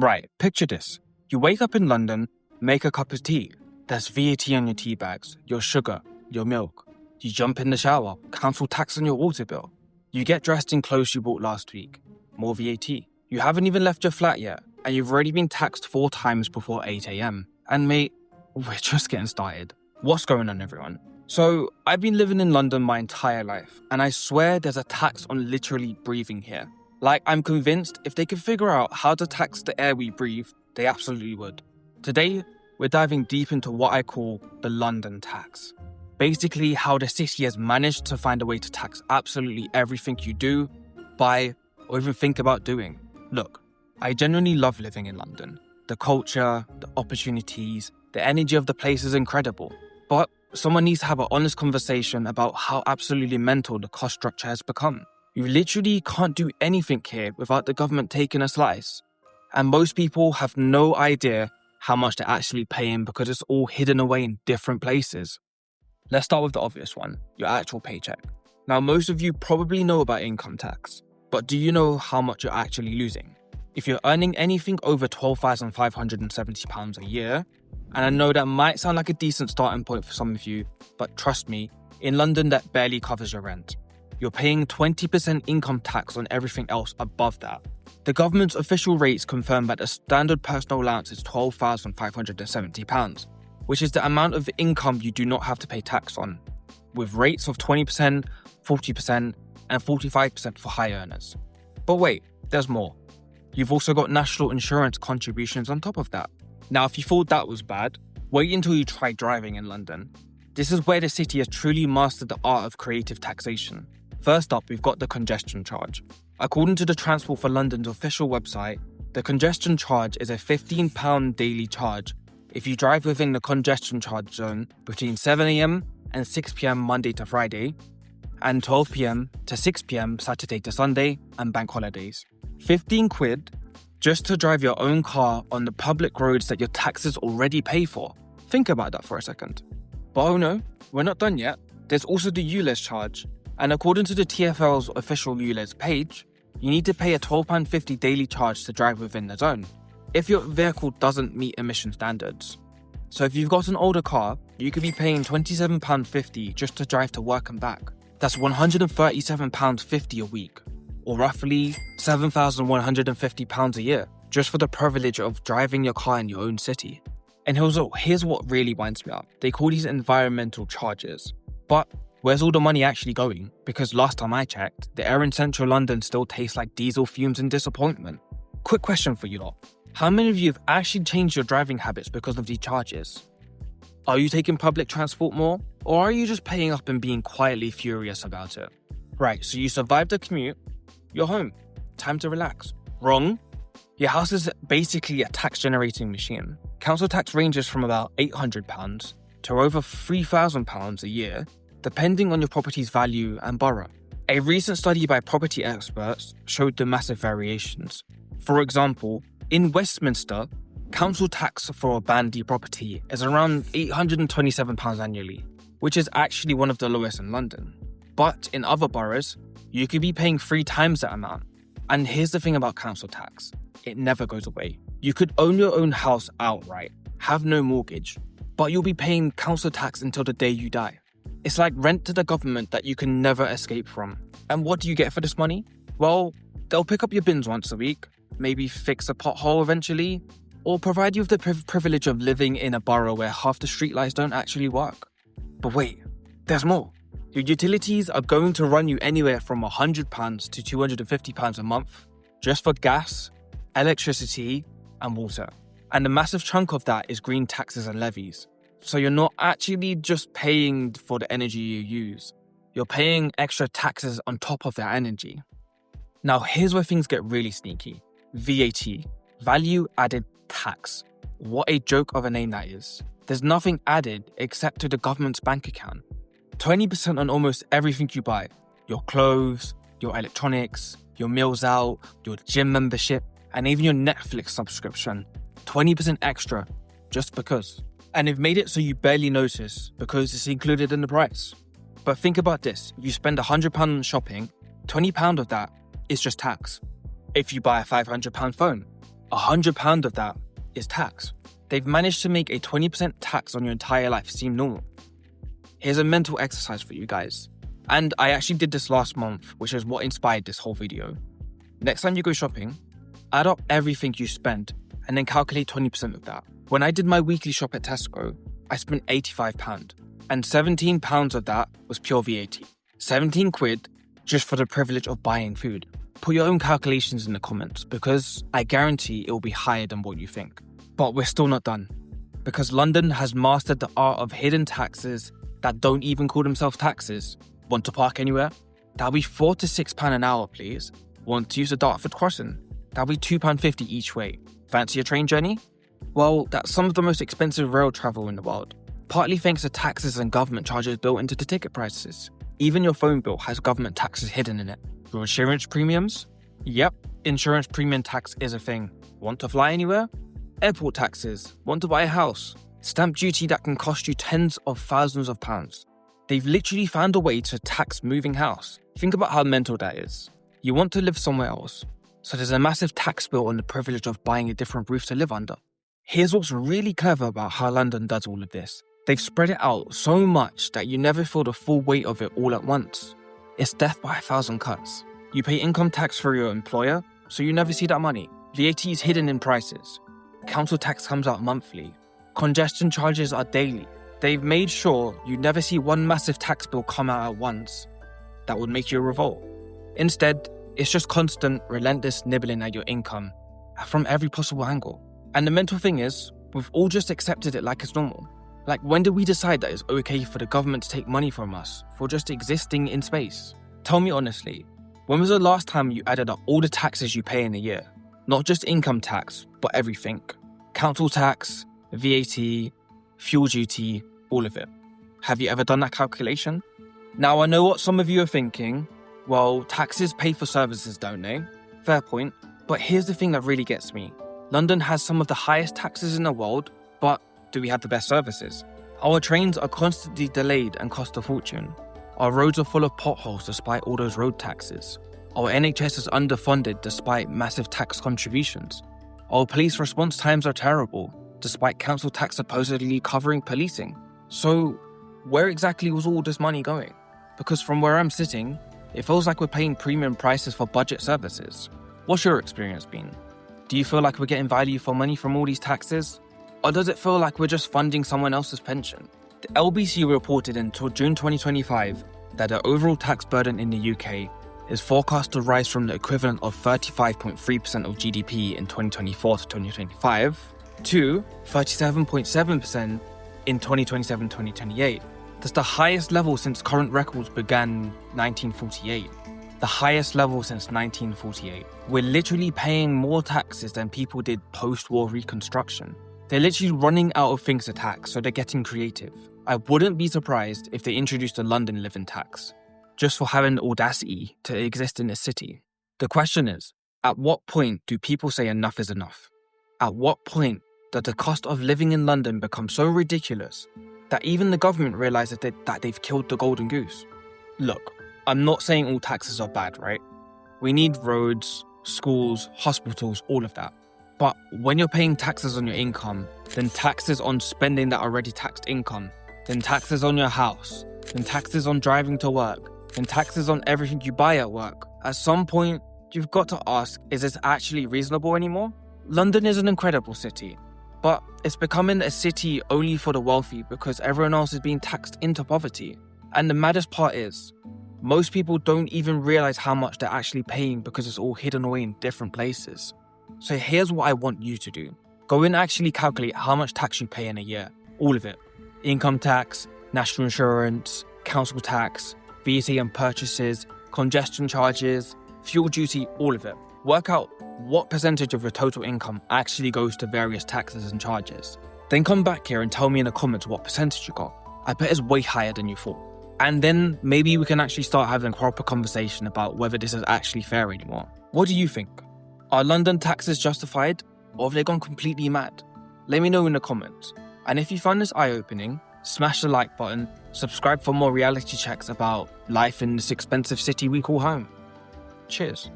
Right, picture this. You wake up in London, make a cup of tea. There's VAT on your tea bags, your sugar, your milk. You jump in the shower, council tax on your water bill. You get dressed in clothes you bought last week, more VAT. You haven't even left your flat yet, and you've already been taxed 4 times before 8 a.m. And mate, we're just getting started. What's going on, everyone? So, I've been living in London my entire life, and I swear there's a tax on literally breathing here. Like, I'm convinced if they could figure out how to tax the air we breathe, they absolutely would. Today, we're diving deep into what I call the London tax. Basically, how the city has managed to find a way to tax absolutely everything you do, buy, or even think about doing. Look, I genuinely love living in London. The culture, the opportunities, the energy of the place is incredible. But someone needs to have an honest conversation about how absolutely mental the cost structure has become. You literally can't do anything here without the government taking a slice. And most people have no idea how much they're actually paying because it's all hidden away in different places. Let's start with the obvious one, your actual paycheck. Now, most of you probably know about income tax, but do you know how much you're actually losing? If you're earning anything over £12,570 a year, and I know that might sound like a decent starting point for some of you, but trust me, in London that barely covers your rent. You're paying 20% income tax on everything else above that. The government's official rates confirm that the standard personal allowance is £12,570, which is the amount of income you do not have to pay tax on, with rates of 20%, 40%, and 45% for high earners. But wait, there's more. You've also got national insurance contributions on top of that. Now, if you thought that was bad, wait until you try driving in London. This is where the city has truly mastered the art of creative taxation. First up, we've got the congestion charge. According to the Transport for London's official website, the congestion charge is a £15 daily charge if you drive within the congestion charge zone between 7 a.m. and 6 p.m. Monday to Friday, and 12 p.m. to 6 p.m. Saturday to Sunday and bank holidays. 15 quid just to drive your own car on the public roads that your taxes already pay for. Think about that for a second. But oh no, we're not done yet. There's also the ULEZ charge. And according to the TfL's official ULEZ page, you need to pay a £12.50 daily charge to drive within the zone, if your vehicle doesn't meet emission standards. So if you've got an older car, you could be paying £27.50 just to drive to work and back. That's £137.50 a week, or roughly £7,150 a year, just for the privilege of driving your car in your own city. And here's what really winds me up. They call these environmental charges. But where's all the money actually going? Because last time I checked, the air in central London still tastes like diesel fumes and disappointment. Quick question for you lot. How many of you have actually changed your driving habits because of these charges? Are you taking public transport more? Or are you just paying up and being quietly furious about it? Right, so you survived the commute, you're home, time to relax. Wrong. Your house is basically a tax generating machine. Council tax ranges from about £800 to over £3,000 a year, depending on your property's value and borough. A recent study by property experts showed the massive variations. For example, in Westminster, council tax for a Band D property is around £827 annually, which is actually one of the lowest in London. But in other boroughs, you could be paying 3 times that amount. And here's the thing about council tax. It never goes away. You could own your own house outright, have no mortgage, but you'll be paying council tax until the day you die. It's like rent to the government that you can never escape from. And what do you get for this money? Well, they'll pick up your bins once a week, maybe fix a pothole eventually, or provide you with the privilege of living in a borough where half the streetlights don't actually work. But wait, there's more. Your utilities are going to run you anywhere from £100 to £250 a month just for gas, electricity, and water. And a massive chunk of that is green taxes and levies. So you're not actually just paying for the energy you use. You're paying extra taxes on top of that energy. Now here's where things get really sneaky. VAT, value added tax. What a joke of a name that is. There's nothing added except to the government's bank account. 20% on almost everything you buy. Your clothes, your electronics, your meals out, your gym membership, and even your Netflix subscription. 20% extra, just because. And they've made it so you barely notice because it's included in the price. But think about this. If you spend £100 on shopping, £20 of that is just tax. If you buy a £500 phone, £100 of that is tax. They've managed to make a 20% tax on your entire life seem normal. Here's a mental exercise for you guys. And I actually did this last month, which is what inspired this whole video. Next time you go shopping, add up everything you spend and then calculate 20% of that. When I did my weekly shop at Tesco, I spent £85 and £17 of that was pure VAT. 17 quid just for the privilege of buying food. Put your own calculations in the comments because I guarantee it will be higher than what you think. But we're still not done because London has mastered the art of hidden taxes that don't even call themselves taxes. Want to park anywhere? That'll be £4 to £6 an hour, please. Want to use the Dartford crossing? That'll be £2.50 each way. Fancy a train journey? Well, that's some of the most expensive rail travel in the world, partly thanks to taxes and government charges built into the ticket prices. Even your phone bill has government taxes hidden in it. Your insurance premiums? Yep, insurance premium tax is a thing. Want to fly anywhere? Airport taxes. Want to buy a house? Stamp duty that can cost you tens of thousands of pounds. They've literally found a way to tax moving house. Think about how mental that is. You want to live somewhere else, so there's a massive tax bill on the privilege of buying a different roof to live under. Here's what's really clever about how London does all of this. They've spread it out so much that you never feel the full weight of it all at once. It's death by 1,000 cuts. You pay income tax for your employer, so you never see that money. VAT is hidden in prices. Council tax comes out monthly. Congestion charges are daily. They've made sure you never see one massive tax bill come out at once that would make you revolt. Instead, it's just constant, relentless nibbling at your income from every possible angle. And the mental thing is, we've all just accepted it like it's normal. Like, when did we decide that it's okay for the government to take money from us for just existing in space? Tell me honestly, when was the last time you added up all the taxes you pay in a year? Not just income tax, but everything. Council tax, VAT, fuel duty, all of it. Have you ever done that calculation? Now, I know what some of you are thinking. Well, taxes pay for services, don't they? Fair point. But here's the thing that really gets me. London has some of the highest taxes in the world, but do we have the best services? Our trains are constantly delayed and cost a fortune. Our roads are full of potholes despite all those road taxes. Our NHS is underfunded despite massive tax contributions. Our police response times are terrible, despite council tax supposedly covering policing. So, where exactly was all this money going? Because from where I'm sitting, it feels like we're paying premium prices for budget services. What's your experience been? Do you feel like we're getting value for money from all these taxes? Or does it feel like we're just funding someone else's pension? The LBC reported until June 2025 that the overall tax burden in the UK is forecast to rise from the equivalent of 35.3% of GDP in 2024 to 2025 to 37.7% in 2027-2028. That's the highest level since current records began 1948. The highest level since 1948. We're literally paying more taxes than people did post-war reconstruction. They're literally running out of things to tax, so they're getting creative. I wouldn't be surprised if they introduced a London living tax, just for having the audacity to exist in a city. The question is, at what point do people say enough is enough? At what point does the cost of living in London become so ridiculous that even the government realises that they've killed the golden goose? Look, I'm not saying all taxes are bad, right? We need roads, schools, hospitals, all of that. But when you're paying taxes on your income, then taxes on spending that already taxed income, then taxes on your house, then taxes on driving to work, then taxes on everything you buy at work, at some point, you've got to ask, is this actually reasonable anymore? London is an incredible city, but it's becoming a city only for the wealthy because everyone else is being taxed into poverty. And the maddest part is, most people don't even realize how much they're actually paying because it's all hidden away in different places. So here's what I want you to do. Go and actually calculate how much tax you pay in a year. All of it. Income tax, national insurance, council tax, VAT on purchases, congestion charges, fuel duty, all of it. Work out what percentage of your total income actually goes to various taxes and charges. Then come back here and tell me in the comments what percentage you got. I bet it's way higher than you thought. And then maybe we can actually start having a proper conversation about whether this is actually fair anymore. What do you think? Are London taxes justified, or have they gone completely mad? Let me know in the comments. And if you found this eye-opening, smash the like button, subscribe for more reality checks about life in this expensive city we call home. Cheers.